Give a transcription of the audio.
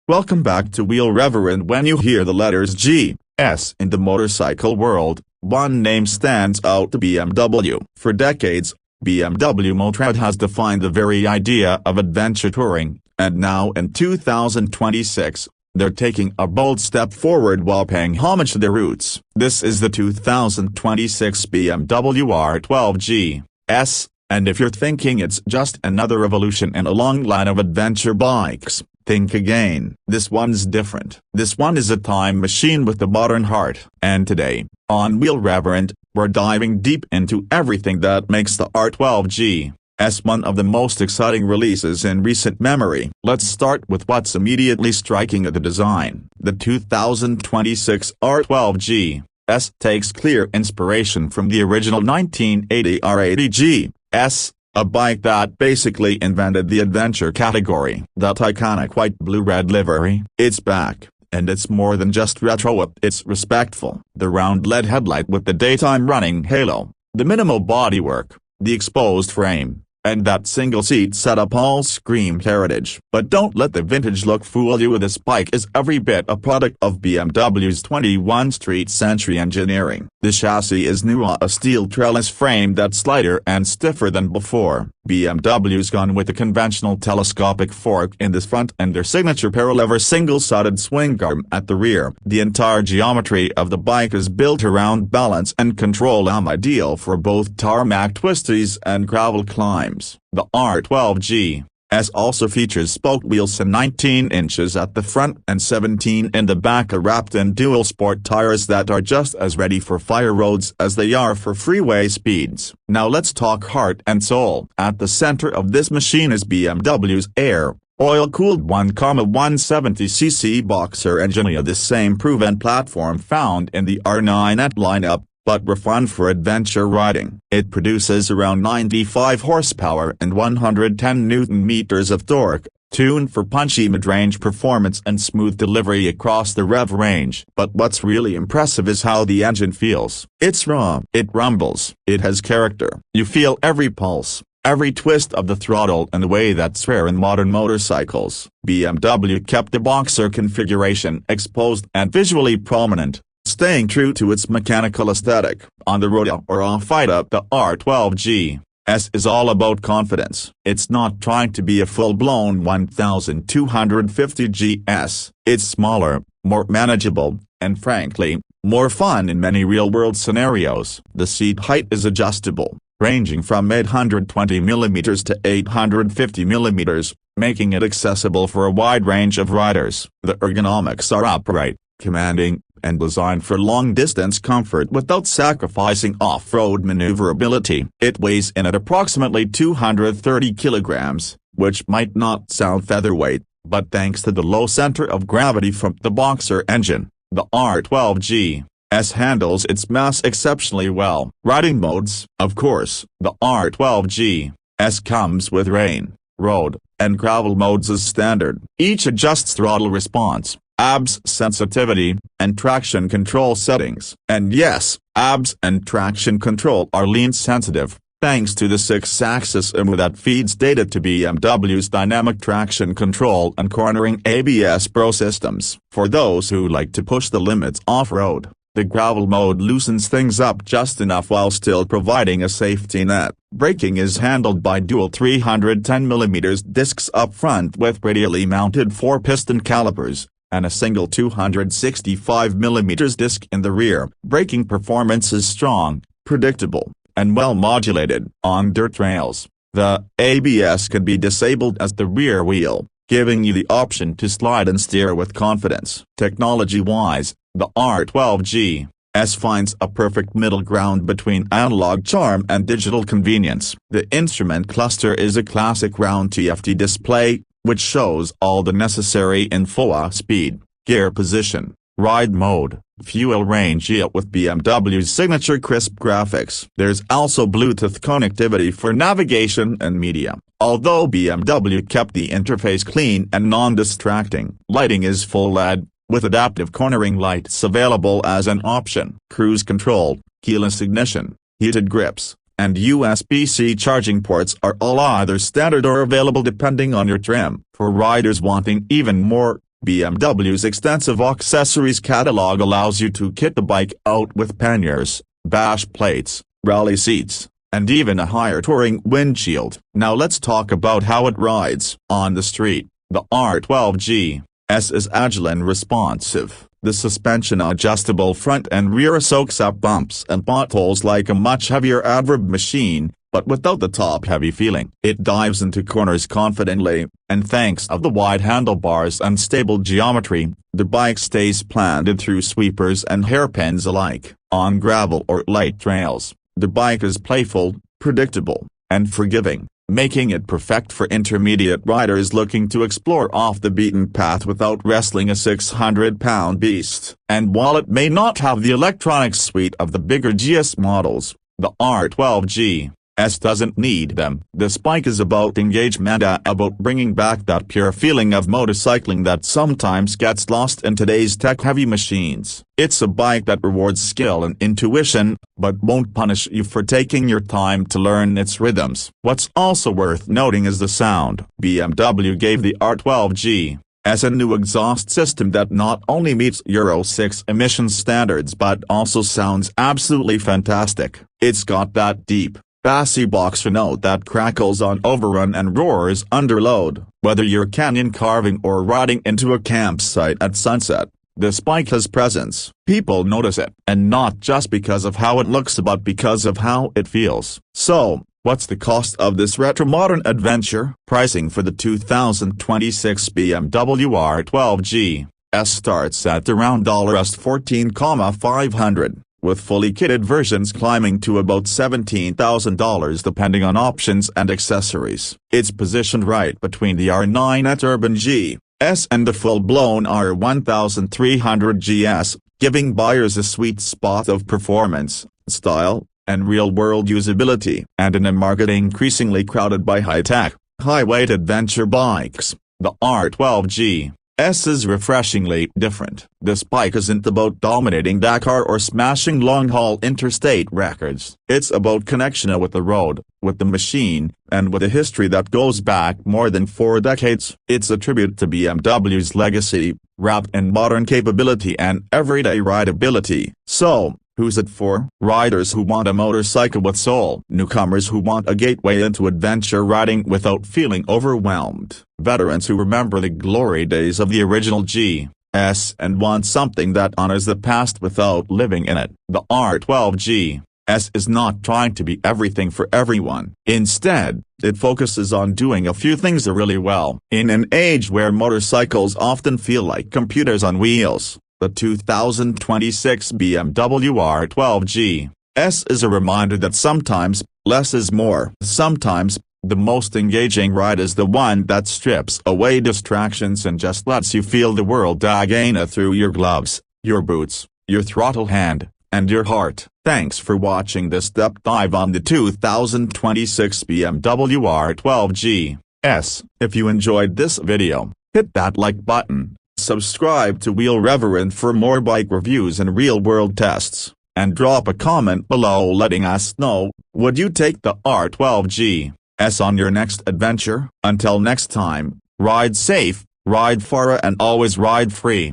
Welcome back to Wheel Reverend. When you hear the letters G, S in the motorcycle world, one name stands out: BMW. For decades, BMW Motorrad has defined the very idea of adventure touring, and now in 2026, they're taking a bold step forward while paying homage to their roots. This is the 2026 BMW R12G S, and if you're thinking it's just another evolution in a long line of adventure bikes, think again. This one's different. This one is a time machine with a modern heart. And today, on Wheel Reverend, we're diving deep into everything that makes the R12G S one of the most exciting releases in recent memory. Let's start with what's immediately striking at the design. The 2026 R12G S takes clear inspiration from the original 1980 R80G S, a bike that basically invented the adventure category. That iconic white blue-red livery, it's back, and it's more than just retro, it's respectful. The round LED headlight with the daytime running halo, the minimal bodywork, the exposed frame, and that single-seat setup all scream heritage. But don't let the vintage look fool you. This bike is every bit a product of BMW's 21st century engineering. The chassis is new, a steel trellis frame that's lighter and stiffer than before. BMW's gone with a conventional telescopic fork in the front and their signature paralever single-sided swing arm at the rear. The entire geometry of the bike is built around balance and control, ideal for both tarmac twisties and gravel climbs. The R12G S also features spoke wheels and 19 inches at the front and 17 in the back, wrapped in dual sport tires that are just as ready for fire roads as they are for freeway speeds. Now let's talk heart and soul. At the center of this machine is BMW's R, oil-cooled 1,170cc boxer engine, the same proven platform found in the R9 lineup, but refined for adventure riding. It produces around 95 horsepower and 110 Nm of torque, tuned for punchy mid-range performance and smooth delivery across the rev range. But what's really impressive is how the engine feels. It's raw, it rumbles, it has character. You feel every pulse, every twist of the throttle in a way that's rare in modern motorcycles. BMW kept the boxer configuration exposed and visually prominent, staying true to its mechanical aesthetic. On the road or off-road, the R12G S is all about confidence. It's not trying to be a full-blown 1250 GS. It's smaller, more manageable, and frankly, more fun in many real-world scenarios. The seat height is adjustable, ranging from 820mm to 850mm, making it accessible for a wide range of riders. The ergonomics are upright, commanding, and designed for long-distance comfort without sacrificing off-road maneuverability. It weighs in at approximately 230 kilograms, which might not sound featherweight, but thanks to the low center of gravity from the boxer engine, the R12G S handles its mass exceptionally well. Riding modes. Of course, the R12G S comes with rain, road, and gravel modes as standard. Each adjusts throttle response, ABS sensitivity, and traction control settings. And yes, ABS and traction control are lean sensitive, thanks to the 6-axis IMU that feeds data to BMW's dynamic traction control and cornering ABS Pro systems. For those who like to push the limits off-road, the gravel mode loosens things up just enough while still providing a safety net. Braking is handled by dual 310mm discs up front with radially mounted 4-piston calipers, and a single 265mm disc in the rear. Braking performance is strong, predictable, and well modulated. On dirt trails, the ABS can be disabled as the rear wheel, giving you the option to slide and steer with confidence. Technology-wise, the R12G S finds a perfect middle ground between analog charm and digital convenience. The instrument cluster is a classic round TFT display, which shows all the necessary info: speed, gear position, ride mode, fuel range, with BMW's signature crisp graphics. There's also Bluetooth connectivity for navigation and media. Although BMW kept the interface clean and non-distracting. Lighting is full LED, with adaptive cornering lights available as an option. Cruise control, keyless ignition, heated grips, and USB-C charging ports are all either standard or available depending on your trim. For riders wanting even more, BMW's extensive accessories catalog allows you to kit the bike out with panniers, bash plates, rally seats, and even a higher touring windshield. Now let's talk about how it rides. On the street, the R12G S is agile and responsive. The suspension adjustable front and rear soaks up bumps and potholes like a much heavier adverb machine, but without the top-heavy feeling. It dives into corners confidently, and thanks to the wide handlebars and stable geometry, the bike stays planted through sweepers and hairpins alike. On gravel or light trails, the bike is playful, predictable, and forgiving, making it perfect for intermediate riders looking to explore off the beaten path without wrestling a 600-pound beast. And while it may not have the electronics suite of the bigger GS models, the R12G S doesn't need them. This bike is about engagement, about bringing back that pure feeling of motorcycling that sometimes gets lost in today's tech-heavy machines. It's a bike that rewards skill and intuition, but won't punish you for taking your time to learn its rhythms. What's also worth noting is the sound. BMW gave the R12G S a new exhaust system that not only meets Euro 6 emissions standards but also sounds absolutely fantastic. It's got that deep, bassy boxer note that crackles on overrun and roars under load. Whether you're canyon carving or riding into a campsite at sunset, this bike has presence. People notice it, and not just because of how it looks but because of how it feels. So, what's the cost of this retro-modern adventure? Pricing for the 2026 BMW R12G S starts at around $14,500. With fully kitted versions climbing to about $17,000 depending on options and accessories. It's positioned right between the R9 Urban G S and the full-blown R1300 GS, giving buyers a sweet spot of performance, style, and real-world usability. And in a market increasingly crowded by high-tech, high-weight adventure bikes, the R12G S is refreshingly different. This bike isn't about dominating Dakar or smashing long-haul interstate records. It's about connection with the road, with the machine, and with a history that goes back more than 4 decades. It's a tribute to BMW's legacy, wrapped in modern capability and everyday rideability. So, who's it for? Riders who want a motorcycle with soul. Newcomers who want a gateway into adventure riding without feeling overwhelmed. Veterans who remember the glory days of the original G S and want something that honors the past without living in it. The R12G S is not trying to be everything for everyone. Instead, it focuses on doing a few things really well. In an age where motorcycles often feel like computers on wheels, the 2026 BMW R12G S is a reminder that sometimes, less is more. Sometimes, the most engaging ride is the one that strips away distractions and just lets you feel the world again through your gloves, your boots, your throttle hand, and your heart. Thanks for watching this deep dive on the 2026 BMW R12G S. If you enjoyed this video, hit that like button. Subscribe to Wheel Reverend for more bike reviews and real-world tests, and drop a comment below letting us know, would you take the R12G S on your next adventure? Until next time, ride safe, ride far and always ride free.